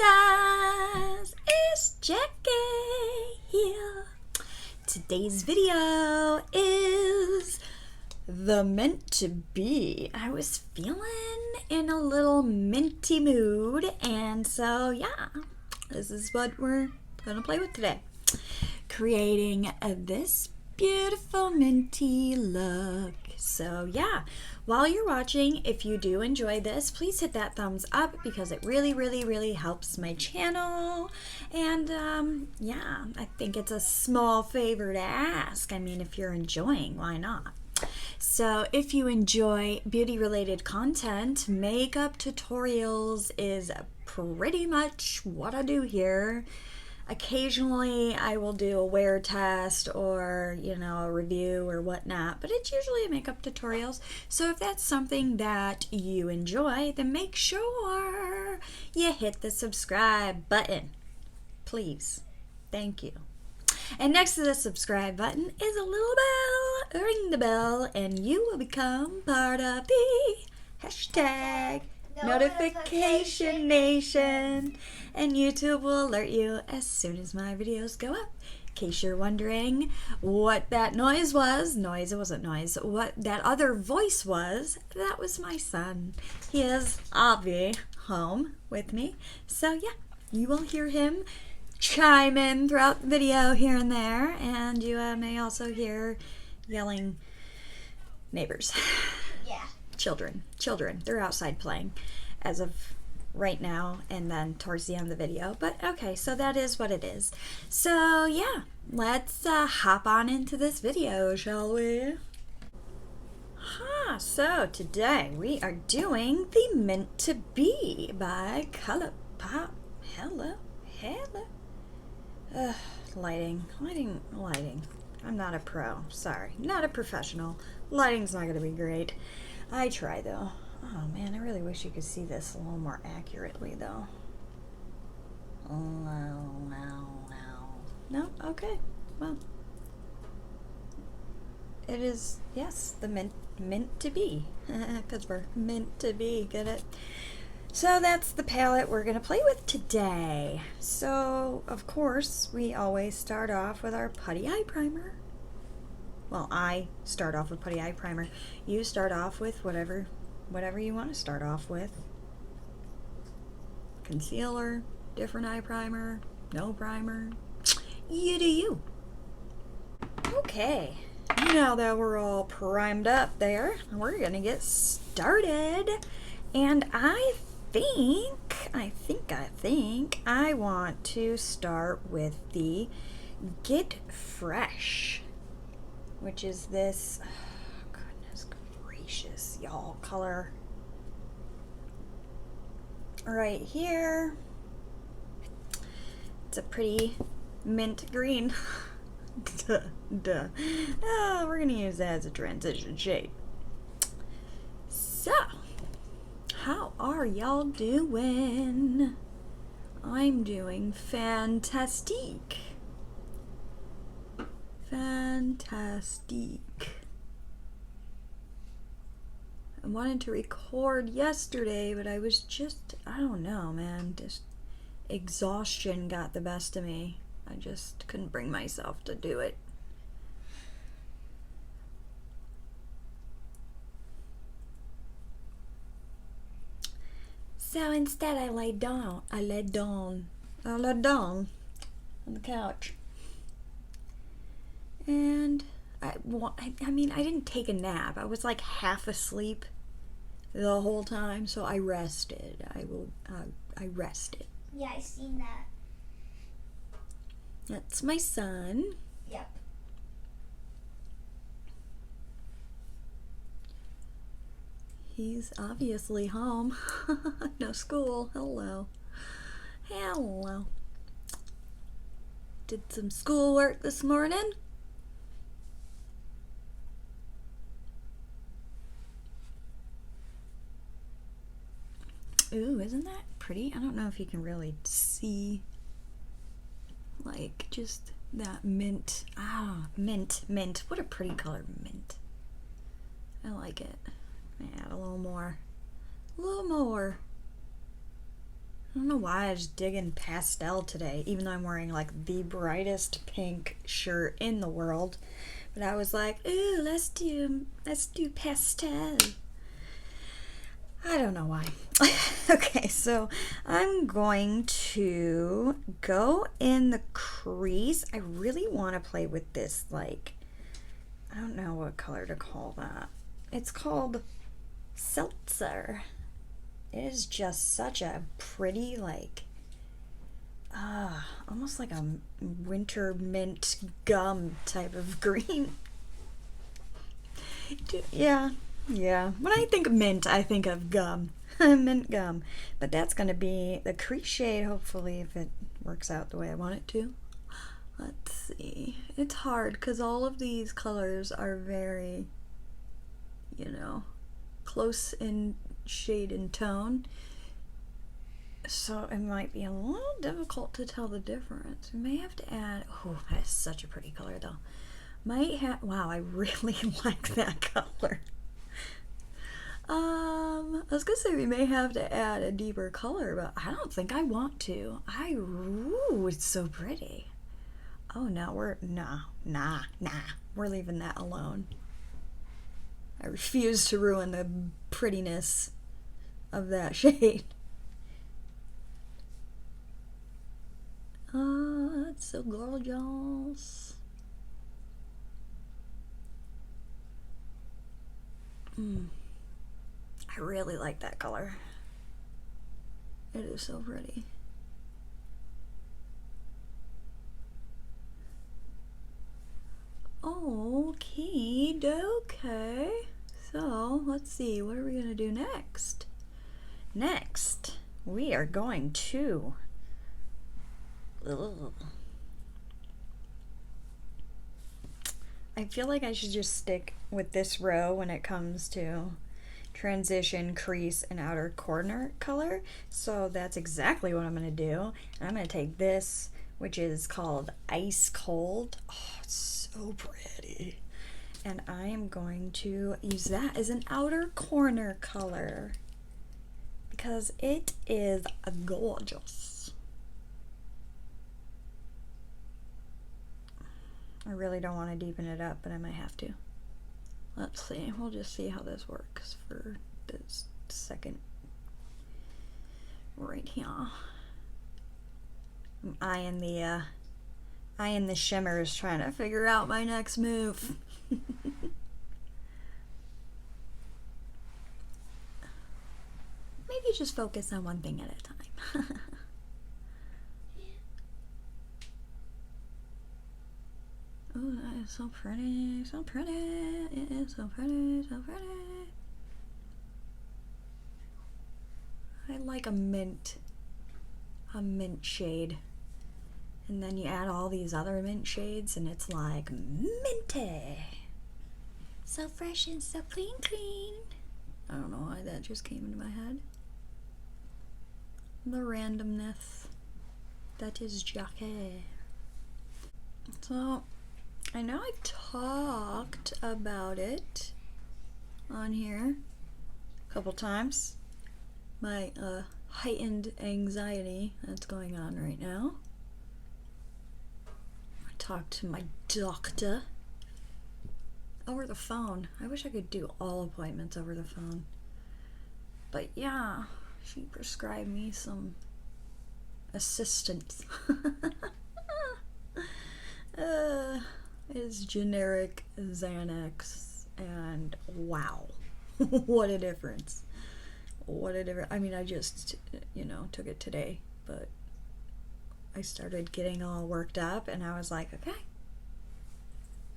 Hi guys, it's Jacqie here. Today's video is the meant to be. I was feeling in a little minty mood, and so yeah, this is what we're gonna play with today. Creating this beautiful minty look. So yeah, while you're watching, if you do enjoy this, please hit that thumbs up because it really helps my channel. And yeah, I think it's a small favor to ask. I mean, if you're enjoying, why not? So if you enjoy beauty related content, makeup tutorials is pretty much what I do here. Occasionally I will do a wear test or, you know, a review or whatnot, but it's usually makeup tutorials. So if that's something that you enjoy, then make sure you hit the subscribe button. Please. Thank you. And next to the subscribe button is a little bell. Ring the bell and you will become part of the hashtag Notification Nation, and YouTube will alert you as soon as my videos go up. In case you're wondering what that noise was, it wasn't noise, what that other voice was, that was my son. He is Avi home with me, so yeah, you will hear him chime in throughout the video here and there, and you may also hear yelling neighbors. Yeah. Children, they're outside playing as of right now and then towards the end of the video, but okay, so that is what it is. So yeah, let's hop on into this video, shall we? So today we are doing the Meant to Be by ColourPop. Hello. Lighting. I'm not a pro, sorry, not a professional. Lighting's not gonna be great. I try though. Oh man, I really wish you could see this a little more accurately though. No? Okay. Well, it is, yes, the meant to be. Because we're meant to be, get it? So that's the palette we're going to play with today. So, of course, we always start off with our putty eye primer. Well, I start off with putty eye primer. You start off with whatever you want to start off with. Concealer, different eye primer, no primer. You do you. Okay, now that we're all primed up there, we're going to get started. And I think I want to start with the Get Fresh, which is this, oh, goodness gracious, y'all, color right here. It's a pretty mint green. Duh. Oh, we're gonna use that as a transition shade. So, how are y'all doing? I'm doing fantastique. I wanted to record yesterday, but I was just, I don't know, man, just exhaustion got the best of me. I just couldn't bring myself to do it. So instead I laid down on the couch. And I mean, I didn't take a nap. I was like half asleep the whole time, so I rested. I rested. Yeah, I seen that. That's my son. Yep. He's obviously home. No school. Hello. Did some schoolwork this morning. Ooh, isn't that pretty? I don't know if you can really see, like, just that mint. Mint. What a pretty color, mint. I like it. Add a little more. I don't know why I was digging pastel today, even though I'm wearing like the brightest pink shirt in the world. But I was like, ooh, let's do pastel. I don't know why. Okay, so I'm going to go in the crease. I really want to play with this, like, I don't know what color to call that. It's called Seltzer. It is just such a pretty, like, almost like a winter mint gum type of green. Yeah. When I think of mint, I think of gum. Mint gum. But that's going to be the crease shade, hopefully, if it works out the way I want it to. Let's see. It's hard because all of these colors are very, you know, close in shade and tone. So it might be a little difficult to tell the difference. We may have to add, oh, that is such a pretty color though. Wow, I really like that color. I was gonna say we may have to add a deeper color, but I don't think I want to. Ooh, it's so pretty. Oh no, nah. We're leaving that alone. I refuse to ruin the prettiness of that shade. It's so gorgeous. I really like that color. It is so pretty. Okie dokie. So let's see, what are we gonna do next? Next, we are going to I feel like I should just stick with this row when it comes to transition, crease, and outer corner color. So that's exactly what I'm going to do. And I'm going to take this, which is called Ice Cold. Oh, it's so pretty. And I am going to use that as an outer corner color because it is gorgeous. I really don't want to deepen it up, but I might have to. Let's see. We'll just see how this works for this second right here. I'm eyeing the shimmers, trying to figure out my next move. Maybe just focus on one thing at a time. Oh, that is so pretty, so pretty. It is so pretty, so pretty. I like a mint shade. And then you add all these other mint shades and it's like minty. So fresh and so clean. I don't know why that just came into my head. The randomness. That is Jacqie. So, I know I talked about it on here a couple times. My heightened anxiety that's going on right now. I talked to my doctor over the phone. I wish I could do all appointments over the phone. But yeah, she prescribed me some assistance. It's generic Xanax, and wow, what a difference. What a difference. I mean, I just, took it today, but I started getting all worked up, and I was like, okay,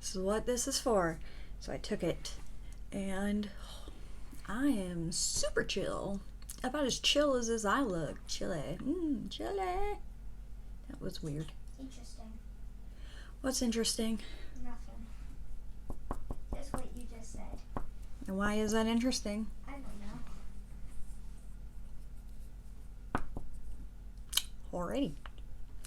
this is what this is for. So I took it, and I am super chill. About as chill as I look. Chilly. Chilly. That was weird. Interesting. What's interesting? Nothing. Just what you just said. And why is that interesting? I don't know. Alrighty.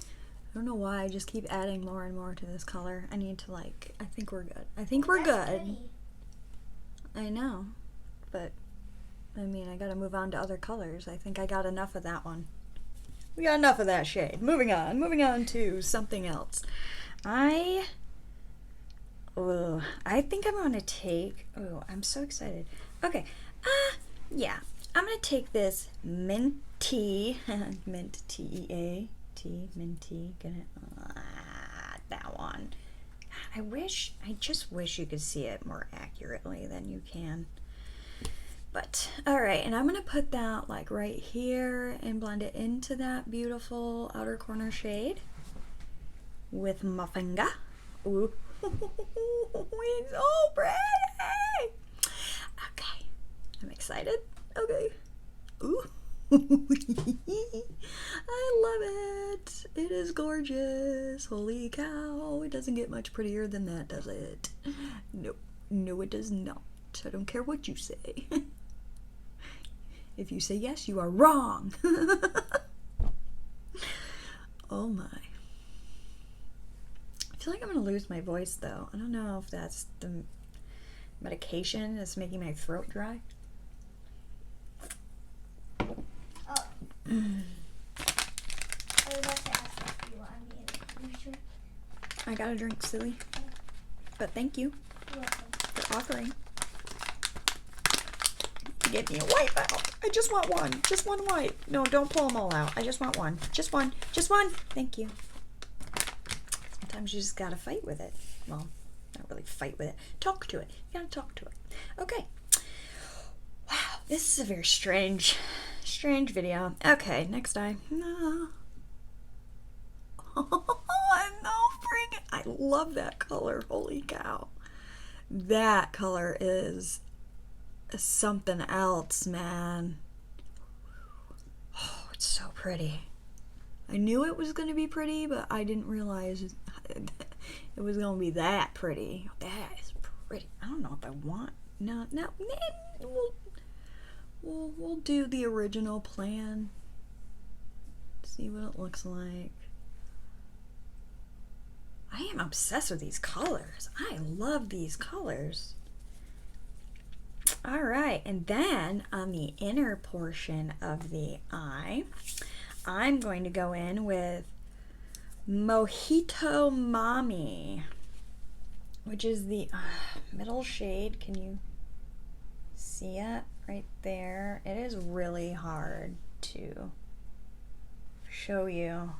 I don't know why I just keep adding more and more to this color. I need to I think we're good. I think we're good. Pretty. I know. But, I mean, I gotta move on to other colors. I think I got enough of that one. We got enough of that shade. Moving on to something else. I think I'm gonna take, I'm so excited. Okay, yeah, I'm gonna take this minty, mint, T-E-A-T, minty, that one. I just wish you could see it more accurately than you can. But, alright, and I'm gonna put that like right here and blend it into that beautiful outer corner shade with my finger. Ooh, it's so pretty! Okay, I'm excited. Okay. Ooh. I love it. It is gorgeous. Holy cow. It doesn't get much prettier than that, does it? Nope. No, it does not. I don't care what you say. If you say yes, you are wrong. Oh my. I feel like I'm going to lose my voice though. I don't know if that's the medication that's making my throat dry. Oh. I was about to ask if you want me to drink. I got a drink, silly. But thank you You're welcome. for offering. Give me a wipe out. I just want one. Just one wipe. No, don't pull them all out. I just want one. Just one. Just one. Thank you. Sometimes you just gotta fight with it. Well, not really fight with it. Talk to it. You gotta talk to it. Okay. Wow, this is a very strange video. Okay, next time. No. I love that color. Holy cow. That color is something else, man. Oh, it's so pretty. I knew it was going to be pretty, but I didn't realize it was going to be that pretty. That is pretty. I don't know if I want. No. We'll do the original plan. See what it looks like. I am obsessed with these colors. I love these colors. All right, and then on the inner portion of the eye, I'm going to go in with Mojito Mommy, which is the middle shade. Can you see it right there? It is really hard to show you.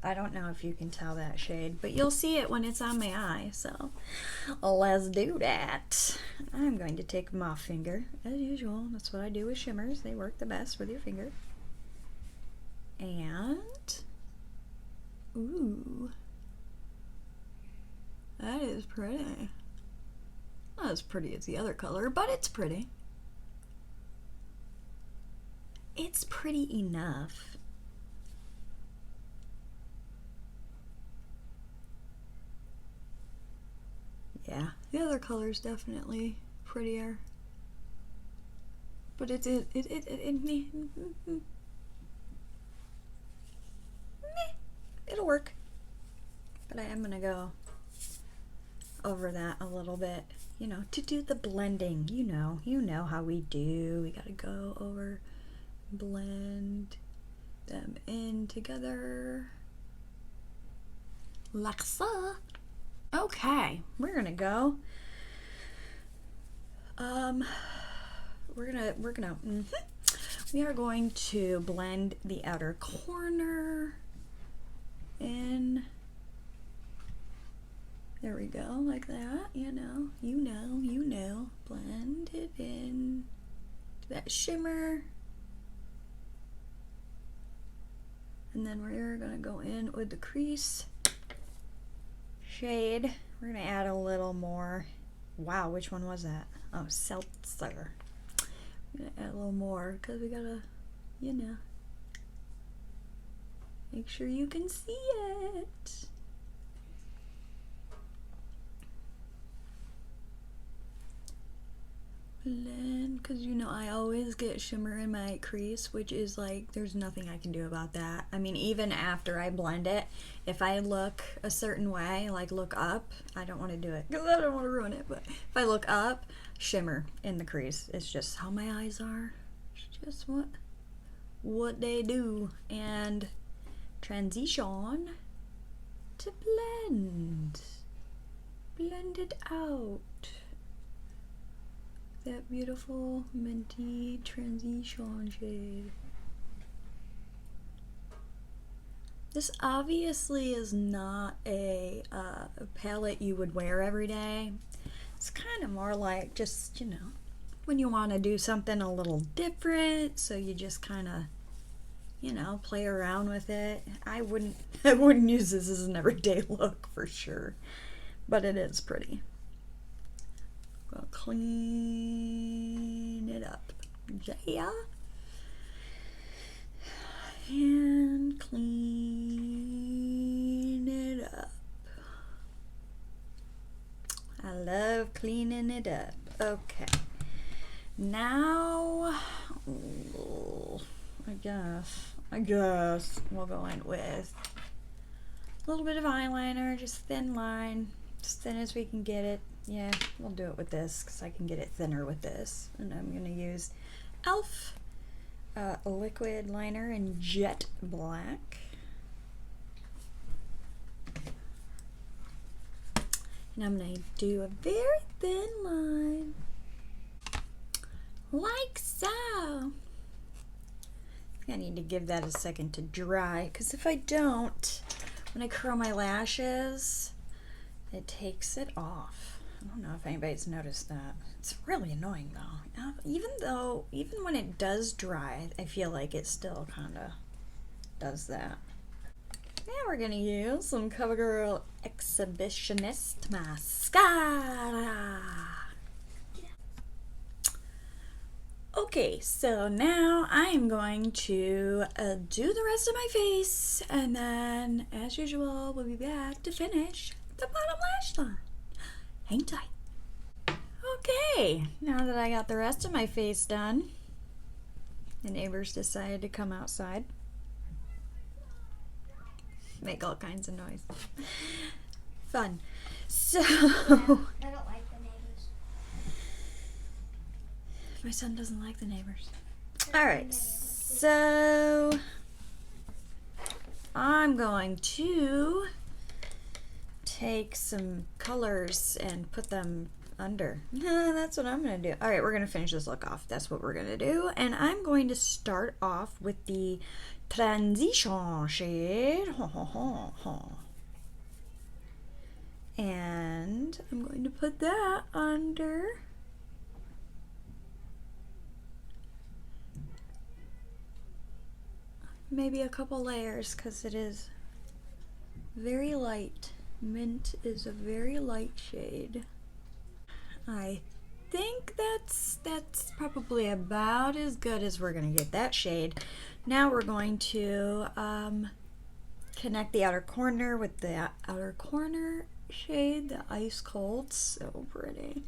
I don't know if you can tell that shade, but you'll see it when it's on my eye, so let's do that. I'm going to take my finger, as usual. That's what I do with shimmers. They work the best with your finger. And, ooh, that is pretty. Not as pretty as the other color, but it's pretty. It's pretty enough. Yeah, the other color is definitely prettier, but it'll work. But I am gonna go over that a little bit, you know, to do the blending. You know how we do. We gotta go over, blend them in together, like so. Okay, we're gonna go. We are going to blend the outer corner in. There we go, like that. You know. Blend it in to that shimmer, and then we're gonna go in with the crease shade. We're gonna add a little more. Wow, which one was that? Oh, seltzer. I'm gonna add a little more because we gotta, you know, make sure you can see it. Blend, because you know I always get shimmer in my crease, which is like, there's nothing I can do about that. I mean, even after I blend it, if I look a certain way, like look up, I don't want to do it because I don't want to ruin it, but if I look up, shimmer in the crease. It's just how my eyes are. It's just what what they do and transition to blend it out. That beautiful minty transition shade. This obviously is not a palette you would wear every day. It's kind of more like just, you know, when you want to do something a little different, so you just kind of, you know, play around with it. I wouldn't use this as an everyday look for sure, but it is pretty. Gonna clean it up. Yeah. And clean it up. I love cleaning it up. Okay. Now, I guess we'll go in with a little bit of eyeliner, just thin line, as thin as we can get it. Yeah, we'll do it with this because I can get it thinner with this. And I'm going to use e.l.f. Liquid liner in jet black. And I'm going to do a very thin line, like so. I need to give that a second to dry, because if I don't, when I curl my lashes, it takes it off. I don't know if anybody's noticed that. It's really annoying though. Even when it does dry, I feel like it still kind of does that. Now we're gonna use some CoverGirl Exhibitionist Mascara. Okay, so now I'm going to do the rest of my face, and then, as usual, we'll be back to finish the bottom lash line. Hang tight. Okay, now that I got the rest of my face done, the neighbors decided to come outside. Make all kinds of noise. Fun. So, I don't like the neighbors. My son doesn't like the neighbors. Alright, so I'm going to take some colors and put them under. That's what I'm going to do. Alright, we're going to finish this look off. That's what we're going to do. And I'm going to start off with the transition shade. And I'm going to put that under. Maybe a couple layers, because it is very light. Mint is a very light shade. I think that's probably about as good as we're going to get that shade. Now we're going to connect the outer corner with the outer corner shade, the Ice Cold. So pretty.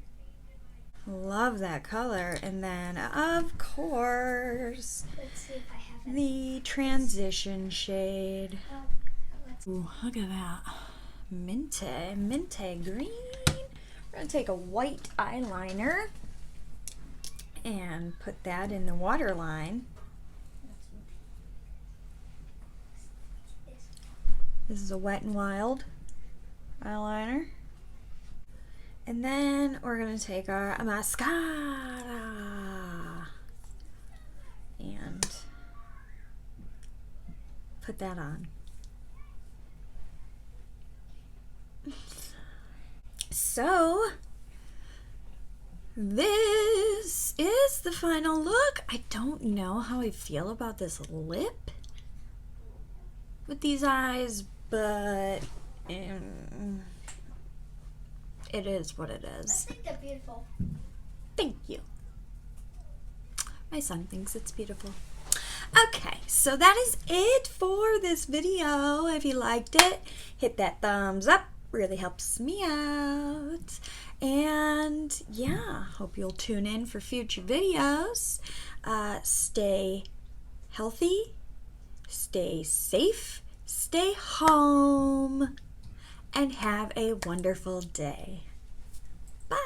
Love that color. And then, of course, Let's see if I have it. the transition shade. Ooh, look at that. Minty green. We're going to take a white eyeliner and put that in the waterline. This is a Wet n Wild eyeliner. And then we're going to take our mascara and put that on. So, this is the final look. I don't know how I feel about this lip with these eyes, but it is what it I is. think they're beautiful. Thank you. My son thinks it's beautiful. Okay, so that is it for this video. If you liked it, hit that thumbs up. Really helps me out. And yeah, hope you'll tune in for future videos. Stay healthy, stay safe, stay home, and have a wonderful day. Bye.